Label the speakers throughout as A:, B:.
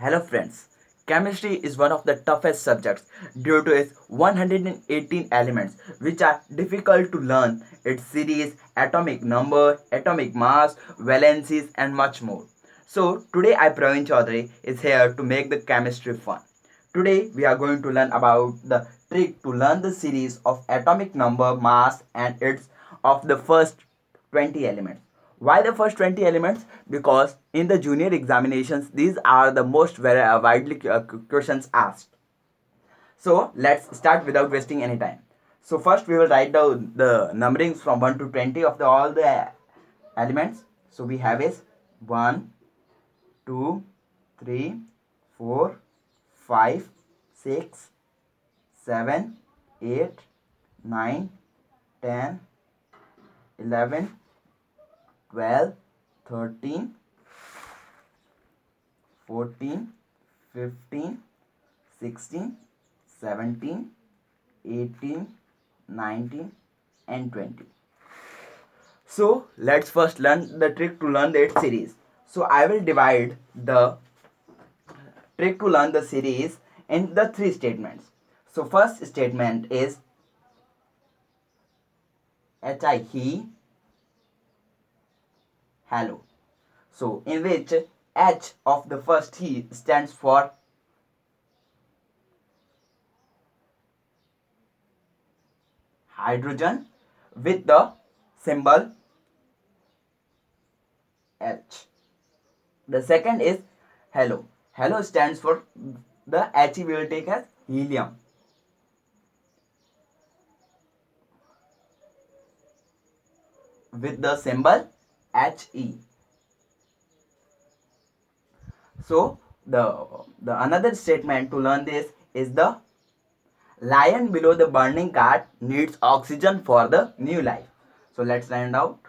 A: Hello friends. Chemistry is one of the toughest subjects due to its 118 elements which are difficult to learn, its series, atomic number, atomic mass, valencies and much more. So today I Praveen Chaudhary is here to make the chemistry fun. Today we are going to learn about the trick to learn the series of atomic number, mass and its of the first 20 elements. Why the first 20 elements? Because in the junior examinations, these are the most widely questions asked. So let's start without wasting any time. So first we will write down the numberings from 1 to 20 of all the elements. So we have is 1, 2, 3, 4, 5, 6, 7, 8, 9, 10, 11, 12, 13, 14, 15, 16, 17, 18, 19 and 20. So let's first learn the trick to learn the series. So I will divide the trick to learn the series in the three statements. So first statement is he, hello. So in which H of the first he stands for hydrogen with the symbol H. The second is hello. Hello stands for the He we will take as helium with the symbol He. So the another statement to learn this is the lion below the burning cart needs oxygen for the new life. So let's find out.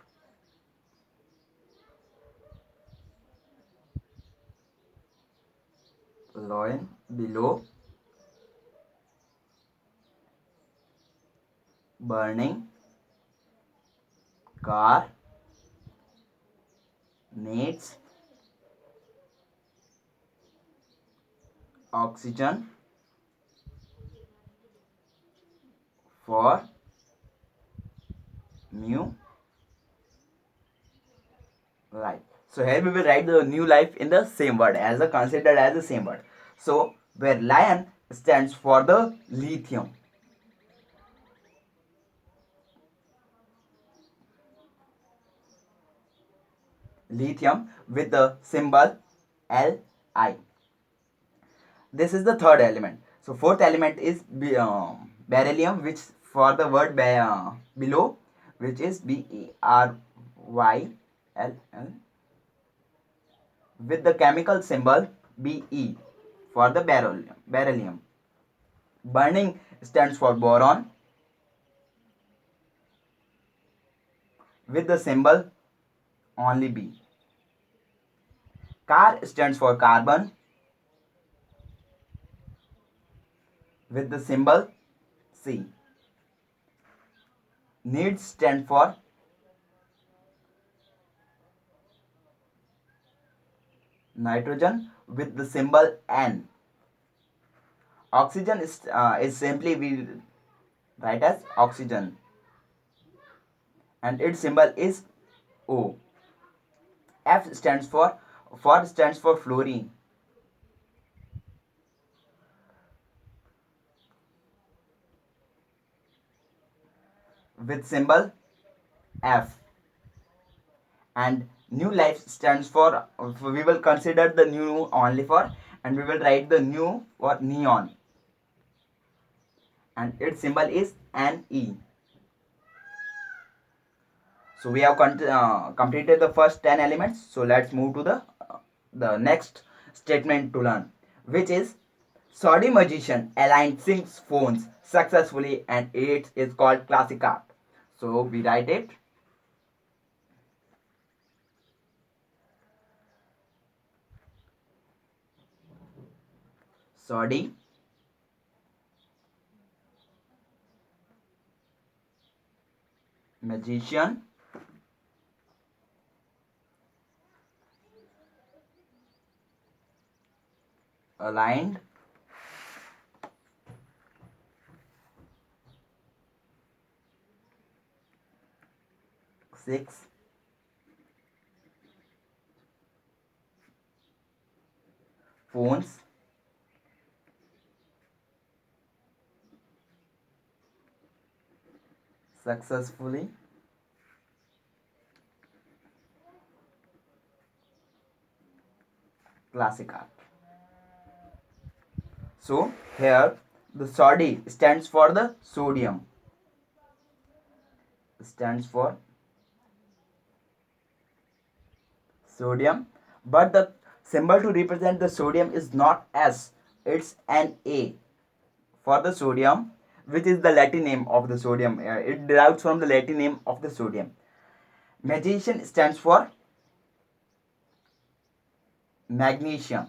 A: Lion below burning car needs oxygen for new life. So here we will write the new life in the same word as the considered as the same word. So where lion stands for the lithium. Lithium with the symbol Li. This is the third element. So fourth element is beryllium, which for the word below, which is Bryll with the chemical symbol Be for the beryllium. Burning stands for boron with the symbol only B. Car stands for carbon with the symbol C. Needs stand for nitrogen with the symbol N. Oxygen is simply we write as oxygen and its symbol is O. F stands for fluorine with symbol F. And new life stands for we will consider the new only for and we will write the new for neon and its symbol is Ne. So we have completed the first 10 elements. So let's move to the next statement to learn, which is Saudi magician aligned six phones successfully and it is called classic art. So we write it. Saudi magician aligned, 6 phones successfully classified. So here the SODI stands for the sodium, stands for sodium, but the symbol to represent the sodium is not S, it's an A for the sodium, which is the Latin name of the sodium. It derives from the Latin name of the sodium. Magnesium stands for magnesium,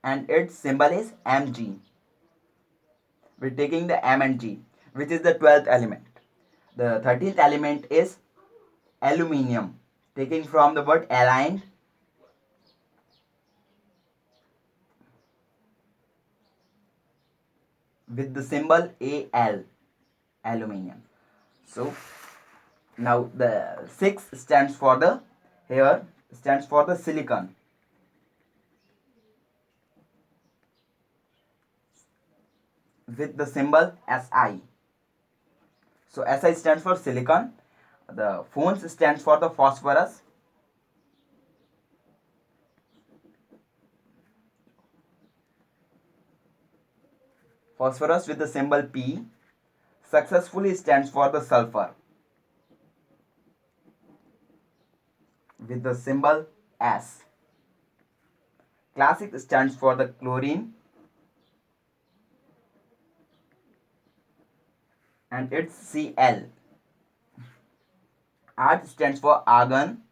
A: and its symbol is Mg. We're taking the M and G, which is the 12th element. The 13th element is aluminium, taking from the word aligned, with the symbol Al, aluminium. So now the 6 stands for the, here stands for the silicon, with the symbol Si. So Si stands for silicon. The phones stands for the phosphorus. Phosphorus with the symbol P. Successfully stands for the sulfur, with the symbol S. Classic stands for the chlorine, and it's Cl. Art stands for argon,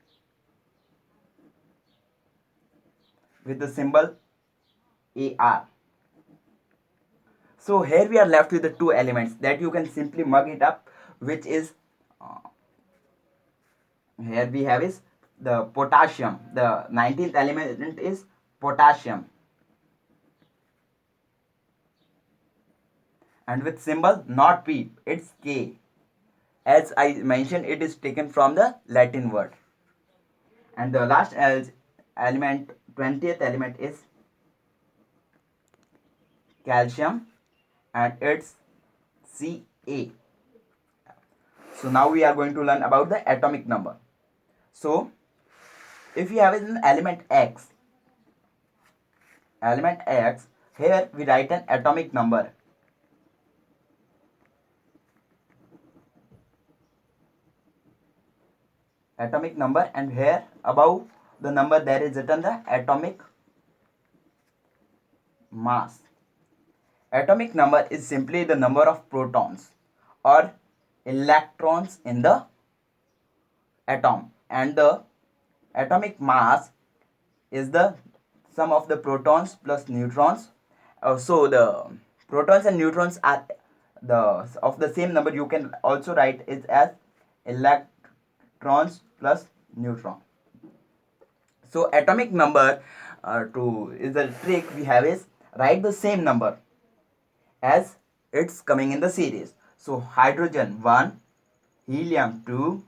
A: with the symbol Ar. So here we are left with the two elements that you can simply mug it up, which is here we have is the potassium. The 19th element is potassium, and with symbol not P, it's K. As I mentioned, it is taken from the Latin word. And the last element, 20th element is calcium, and it's Ca. So now we are going to learn about the atomic number. So if you have an element X, here we write an atomic number. Atomic number, and here above the number there is written the atomic mass. Atomic number is simply the number of protons or electrons in the atom, and the atomic mass is the sum of the protons plus neutrons. So the protons and neutrons are of the same number. You can also write it as electrons plus neutron. So atomic number to is the trick we have is write the same number as it's coming in the series. So hydrogen 1, helium 2,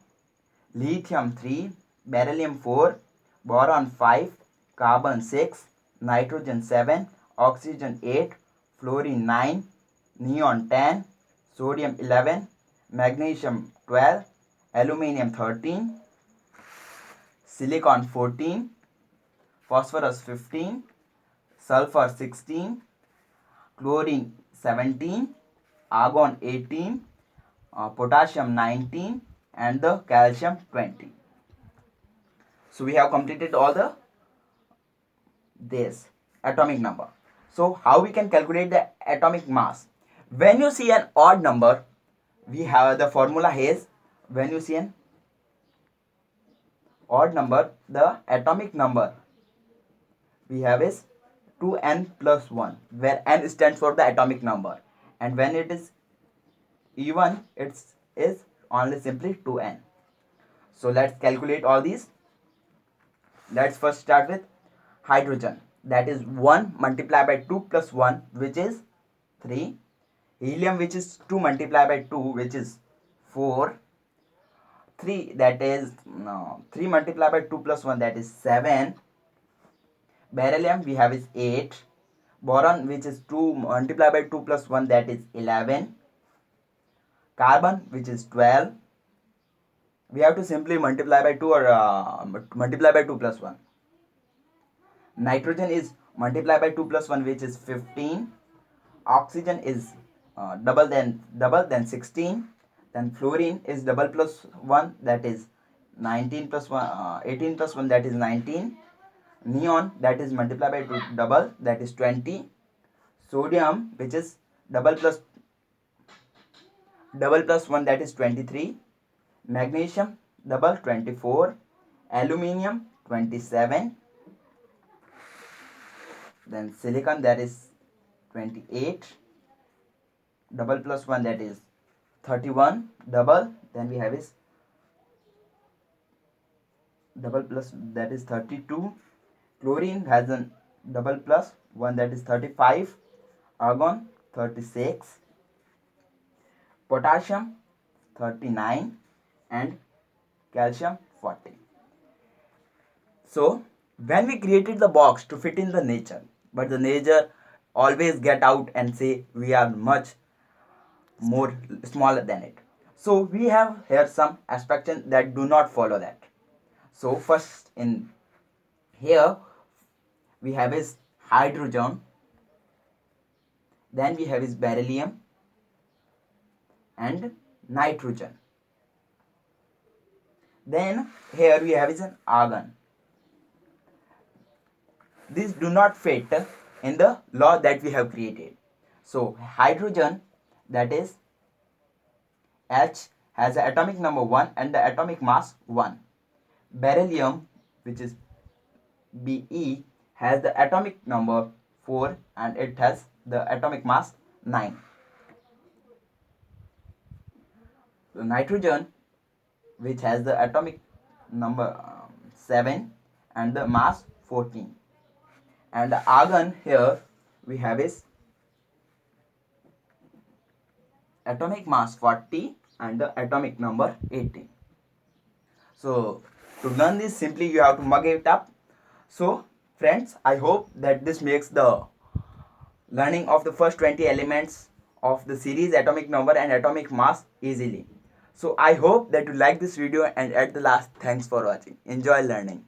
A: lithium 3, beryllium 4, boron 5, carbon 6, nitrogen 7, oxygen 8, fluorine 9, neon 10, sodium 11, magnesium 12, aluminium 13, silicon 14, phosphorus 15, sulfur 16, chlorine 17, argon 18, potassium 19, and the calcium 20. So we have completed all the this atomic number. So how we can calculate the atomic mass? When you see an odd number, we have the formula is, when you see an odd number, the atomic number we have is 2n plus 1, where n stands for the atomic number, and when it is even, it is only simply 2n. So let's calculate all these. Let's first start with hydrogen, that is 1 multiplied by 2 plus 1, which is 3. Helium, which is 2 multiplied by 2, which is 4. 3, that is 3 multiplied by 2 plus 1, that is 7. Beryllium we have is 8. Boron, which is 2 multiplied by 2 plus 1, that is 11. Carbon, which is 12. We have to simply multiply by 2 or multiply by 2 plus 1. Nitrogen is multiplied by 2 plus 1, which is 15. Oxygen is double then 16. Then fluorine is double plus 1, that is 19 plus 1, 18 plus 1, that is 19. Neon, that is multiplied by 2 double, that is 20. Sodium, which is double plus 1, that is 23. Magnesium, double, 24. Aluminium, 27. Then silicon, that is 28. Double plus 1, that is 31. Double, then we have is double plus, that is 32. Chlorine has a double plus 1, that is 35. Argon, 36. Potassium, 39. And calcium, 40. So when we created the box to fit in the nature, but the nature always get out and say we are much more smaller than it. So we have here some abstraction that do not follow that. So first in here we have is hydrogen, then we have is beryllium and nitrogen. Then here we have is an argon. These do not fit in the law that we have created. So hydrogen, that is H, has an atomic number 1 and the atomic mass 1. Beryllium, which is Be, has the atomic number 4 and it has the atomic mass 9. So nitrogen, which has the atomic number 7 and the mass 14. And the argon here we have is atomic mass 40 and the atomic number 18. So to learn this, simply you have to mug it up. So friends, I hope that this makes the learning of the first 20 elements of the series atomic number and atomic mass easily. So I hope that you like this video, and at the last, thanks for watching. Enjoy learning.